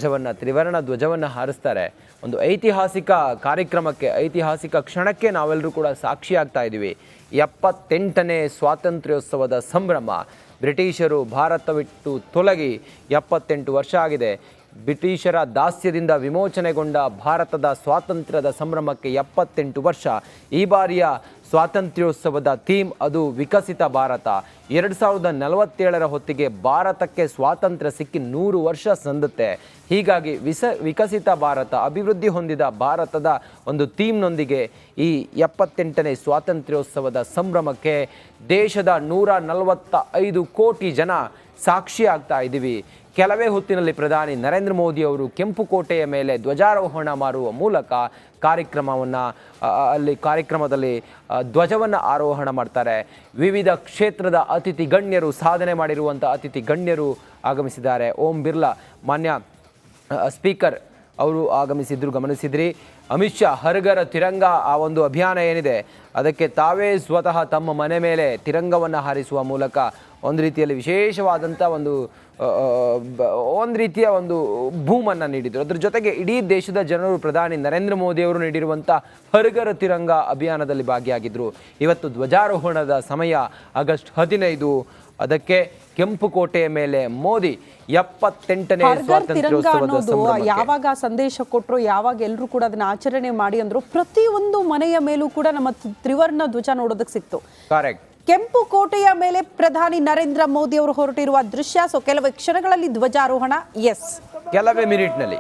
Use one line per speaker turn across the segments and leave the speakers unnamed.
ಧ್ವಜವನ್ನು ತ್ರಿವರ್ಣ ಧ್ವಜವನ್ನು ಹಾರಿಸ್ತಾರೆ. ಒಂದು ಐತಿಹಾಸಿಕ ಕಾರ್ಯಕ್ರಮಕ್ಕೆ, ಐತಿಹಾಸಿಕ ಕ್ಷಣಕ್ಕೆ ನಾವೆಲ್ಲರೂ ಕೂಡ ಸಾಕ್ಷಿಯಾಗ್ತಾ ಇದ್ದೀವಿ. 78ನೇ ಸ್ವಾತಂತ್ರ್ಯೋತ್ಸವದ ಸಂಭ್ರಮ. ಬ್ರಿಟಿಷರು ಭಾರತ ಬಿಟ್ಟು ತೊಲಗಿ 78 ವರ್ಷ ಆಗಿದೆ. ಬ್ರಿಟಿಷರ ದಾಸ್ಯದಿಂದ ವಿಮೋಚನೆಗೊಂಡ ಭಾರತದ ಸ್ವಾತಂತ್ರ್ಯದ ಸಂಭ್ರಮಕ್ಕೆ 78 ವರ್ಷ. ಈ ಬಾರಿಯ ಸ್ವಾತಂತ್ರ್ಯೋತ್ಸವದ ಥೀಮ್ ಅದು ವಿಕಸಿತ ಭಾರತ. 2047ರ ಹೊತ್ತಿಗೆ ಭಾರತಕ್ಕೆ ಸ್ವಾತಂತ್ರ್ಯ ಸಿಕ್ಕಿ 100 ವರ್ಷ ಸಂದುತ್ತೆ. ಹೀಗಾಗಿ ವಿಕಸಿತ ಭಾರತ, ಅಭಿವೃದ್ಧಿ ಹೊಂದಿದ ಭಾರತದ ಒಂದು ಥೀಮ್ನೊಂದಿಗೆ ಈ 78ನೇ ಸ್ವಾತಂತ್ರ್ಯೋತ್ಸವದ ಸಂಭ್ರಮಕ್ಕೆ ದೇಶದ 145 ಕೋಟಿ ಜನ ಸಾಕ್ಷಿಯಾಗ್ತಾ ಇದ್ದೀವಿ. ಕೆಲವೇ ಹೊತ್ತಿನಲ್ಲಿ ಪ್ರಧಾನಿ ನರೇಂದ್ರ ಮೋದಿ ಅವರು ಕೆಂಪುಕೋಟೆಯ ಮೇಲೆ ಧ್ವಜಾರೋಹಣ ಮಾಡುವ ಮೂಲಕ ಕಾರ್ಯಕ್ರಮದಲ್ಲಿ ಧ್ವಜವನ್ನು ಆರೋಹಣ ಮಾಡ್ತಾರೆ. ವಿವಿಧ ಕ್ಷೇತ್ರದ ಅತಿಥಿ ಗಣ್ಯರು, ಸಾಧನೆ ಮಾಡಿರುವಂಥ ಅತಿಥಿ ಗಣ್ಯರು ಆಗಮಿಸಿದ್ದಾರೆ. ಓಂ ಬಿರ್ಲಾ ಮಾನ್ಯ ಸ್ಪೀಕರ್ ಅವರು ಆಗಮಿಸಿದ್ರು, ಗಮನಿಸಿದ್ರಿ. ಅಮಿತ್ ಶಾ ಹರ್ಘರ್ ತಿರಂಗ ಆ ಒಂದು ಅಭಿಯಾನ ಏನಿದೆ ಅದಕ್ಕೆ ತಾವೇ ಸ್ವತಃ ತಮ್ಮ ಮನೆ ಮೇಲೆ ತಿರಂಗವನ್ನು ಹಾರಿಸುವ ಮೂಲಕ ಒಂದು ರೀತಿಯಲ್ಲಿ ವಿಶೇಷವಾದಂಥ ಒಂದು ರೀತಿಯ ಒಂದು ಭೂಮನ್ನು ನೀಡಿದರು. ಅದ್ರ ಜೊತೆಗೆ ಇಡೀ ದೇಶದ ಜನರು ಪ್ರಧಾನಿ ನರೇಂದ್ರ ಮೋದಿ ಅವರು ನೀಡಿರುವಂಥ ಹರ್ಘರ್ ತಿರಂಗ ಅಭಿಯಾನದಲ್ಲಿ ಭಾಗಿಯಾಗಿದ್ದರು. ಇವತ್ತು ಧ್ವಜಾರೋಹಣದ ಸಮಯ ಆಗಸ್ಟ್ 15. ಅದಕ್ಕೆ ಕೆಂಪುಕೋಟೆಯ ಮೇಲೆ ಮೋದಿ 78ನೇ ಸ್ವಾತಂತ್ರ್ಯೋತ್ಸವದ
ಯಾವಾಗ ಸಂದೇಶ ಕೊಟ್ಟರು, ಯಾವಾಗ ಎಲ್ಲರೂ ಕೂಡ ಅದನ್ನ ಆಚರಣೆ ಮಾಡಿ ಅಂದ್ರು, ಪ್ರತಿಯೊಂದು ಮನೆಯ ಮೇಲೂ ಕೂಡ ನಮ್ಮ ತ್ರಿವರ್ಣ ಧ್ವಜ ನೋಡೋದಕ್ಕೆ ಸಿಕ್ತು.
ಕರೆಕ್ಟ್.
ಕೆಂಪುಕೋಟೆಯ ಮೇಲೆ ಪ್ರಧಾನಿ ನರೇಂದ್ರ ಮೋದಿ ಅವರು ಹೊರಟಿರುವ ದೃಶ್ಯ. ಸೊ ಕೆಲವೇ ಕ್ಷಣಗಳಲ್ಲಿ ಧ್ವಜಾರೋಹಣ. ಎಸ್,
ಕೆಲವೇ ಮಿನಿಟ್ನಲ್ಲಿ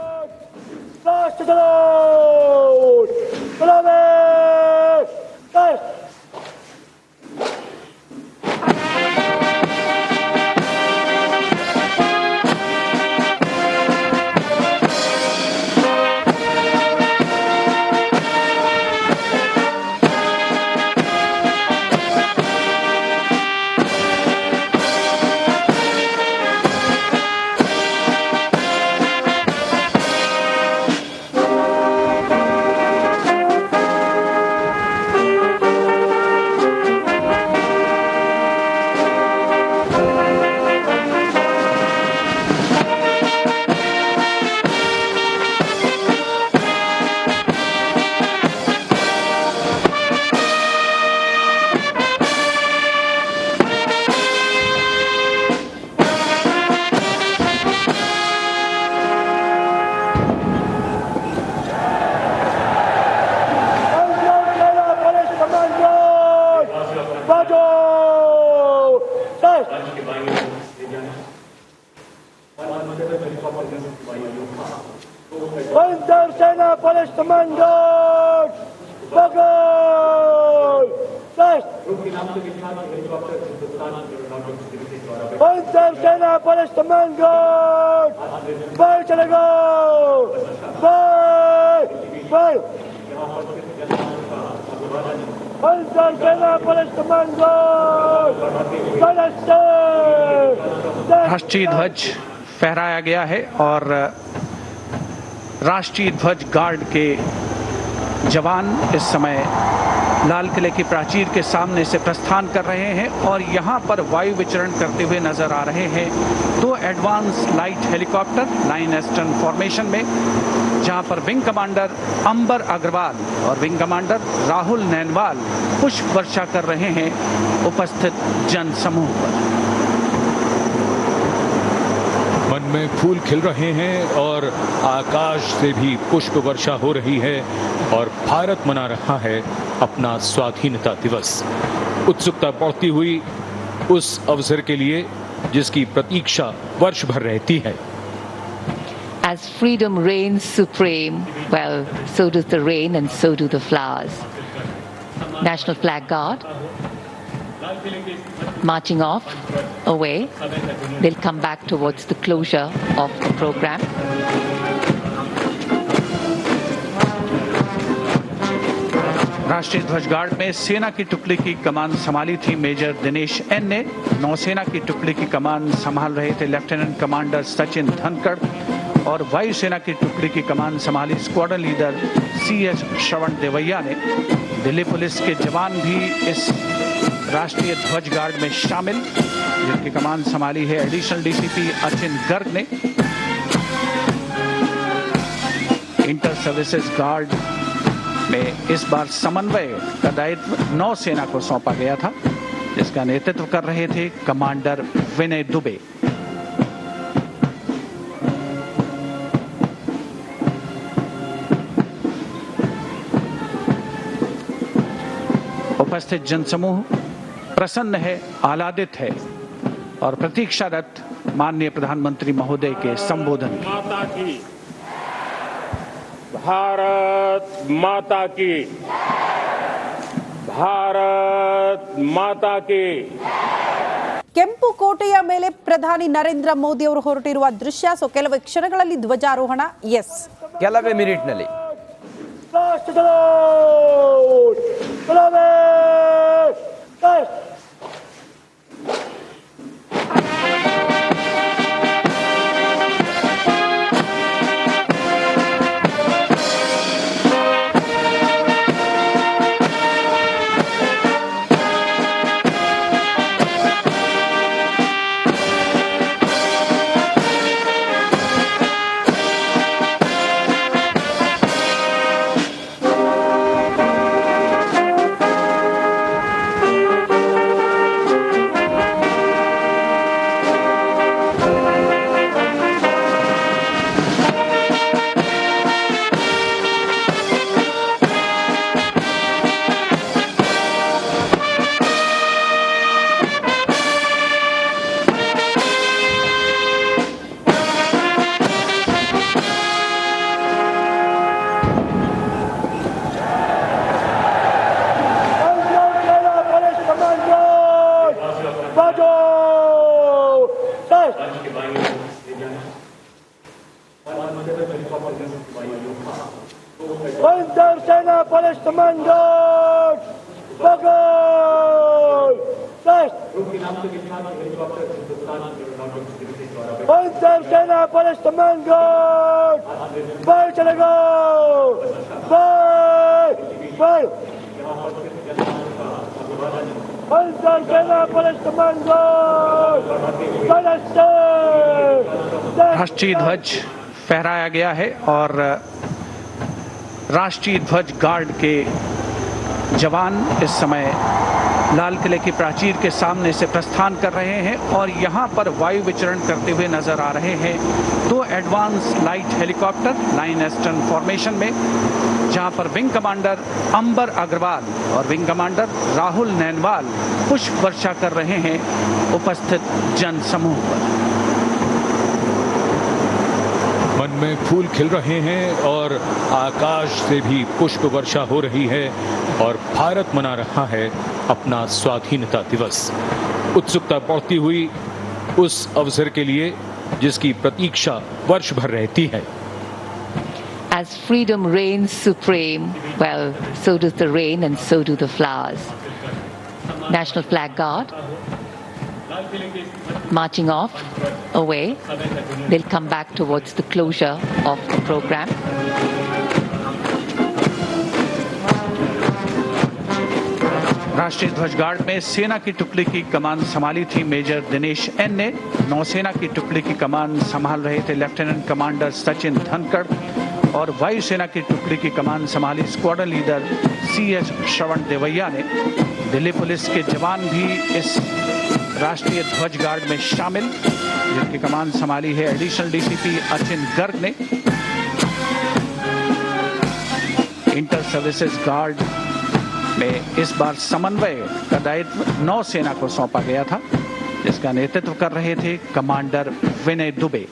राष्ट्रीय ध्वज फहराया गया है और राष्ट्रीय ध्वज गार्ड के जवान इस समय लाल किले की प्राचीर के सामने से प्रस्थान कर रहे हैं और यहाँ पर वायु विचरण करते हुए नजर आ रहे हैं 2 advance light helicopter line astern formation में, जहाँ पर विंग कमांडर अंबर अग्रवाल और विंग कमांडर राहुल नैनवाल पुष्प वर्षा कर रहे हैं उपस्थित जन समूह पर।
मन में फूल खिल रहे हैं और आकाश से भी पुष्प वर्षा हो रही है और भारत मना रहा है अपना स्वाधीनता दिवस। उत्सुकता बढ़ती हुई उस अवसर के लिए जिसकी प्रतीक्षा वर्ष भर रहती है।
As freedom reigns supreme, well, so does the rain and so do the flowers. National Flag Guard marching off away. They'll come back towards the closure of the program.
राष्ट्रीय ध्वज गार्ड में सेना की टुकड़ी की कमान संभाली थी मेजर दिनेश एन ने। नौसेना की टुकड़ी की कमान संभाल रहे थे लेफ्टिनेंट कमांडर सचिन धनखड़ और वायुसेना की टुकड़ी की कमान संभाली स्क्वाड्रन लीडर CS श्रवण देवैया ने। दिल्ली पुलिस के जवान भी इस राष्ट्रीय ध्वज गार्ड में शामिल, जिनकी कमान संभाली है एडिशनल DCP अचिन गर्ग ने। सर्विसेज गार्ड में इस बार समन्वय का दायित्व नौसेना को सौंपा गया था, जिसका नेतृत्व कर रहे थे कमांडर विनय दुबे। उपस्थित जनसमूह प्रसन्न है, आह्लादित है और प्रतीक्षारत माननीय प्रधानमंत्री महोदय के संबोधन की।
माता की, भारत माता की, भारत माता की।
ಕೆಂಪು ಕೋಟೆಯ ಮೇಲೆ ಪ್ರಧಾನಿ ನರೇಂದ್ರ ಮೋದಿ ಅವರು ಹೊರಟಿರುವ ದೃಶ್ಯ. ಸೊ ಕೆಲವೇ ಕ್ಷಣಗಳಲ್ಲಿ ಧ್ವಜಾರೋಹಣ. ಎಸ್,
ಕೆಲವೇ ಮಿನಿಟ್ನಲ್ಲಿ
राष्ट्रीय ध्वज फहराया गया है और राष्ट्रीय ध्वज गार्ड के जवान इस समय लाल किले की प्राचीर के सामने से प्रस्थान कर रहे हैं और यहाँ पर वायु विचरण करते हुए नजर आ रहे हैं 2 advance light helicopter line astern formation में, जहाँ पर विंग कमांडर अंबर अग्रवाल और विंग कमांडर राहुल नैनवाल पुष्प वर्षा कर रहे हैं उपस्थित जन समूह पर।
मन में फूल खिल रहे हैं और आकाश से भी पुष्प वर्षा हो रही है और भारत मना रहा है अपना स्वाधीनता दिवस। उत्सुकता बढ़ती हुई उस अवसर के लिए जिसकी प्रतीक्षा वर्ष भर रहती है।
As freedom reigns supreme, well, so does the rain and so do the flowers. National Flag Guard marching off, away. They'll come back towards the closure of the program.
राष्ट्रीय ध्वज गार्ड में सेना की टुकड़ी की कमान संभाली थी मेजर दिनेश एन ने। नौसेना की टुकड़ी की कमान संभाल रहे थे लेफ्टिनेंट कमांडर सचिन धनखड़ और वायुसेना की टुकड़ी की कमान संभाली स्क्वाड्रन लीडर CH श्रवण देवैया ने। दिल्ली पुलिस के जवान भी इस राष्ट्रीय ध्वज गार्ड में शामिल, जिनकी कमान संभाली है एडिशनल DCP अचिन गर्ग ने। इंटर सर्विसेज गार्ड में इस बार समन्वय का दायित्व नौसेना को सौंपा गया था, जिसका नेतृत्व कर रहे थे कमांडर विनय दुबे।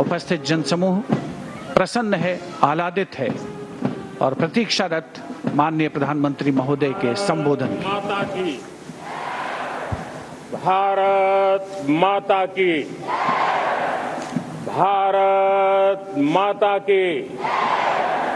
उपस्थित जनसमूह प्रसन्न है, आह्लादित है और प्रतीक्षारत माननीय प्रधानमंत्री महोदय के संबोधन की।
माता की, भारत माता की, भारत माता की।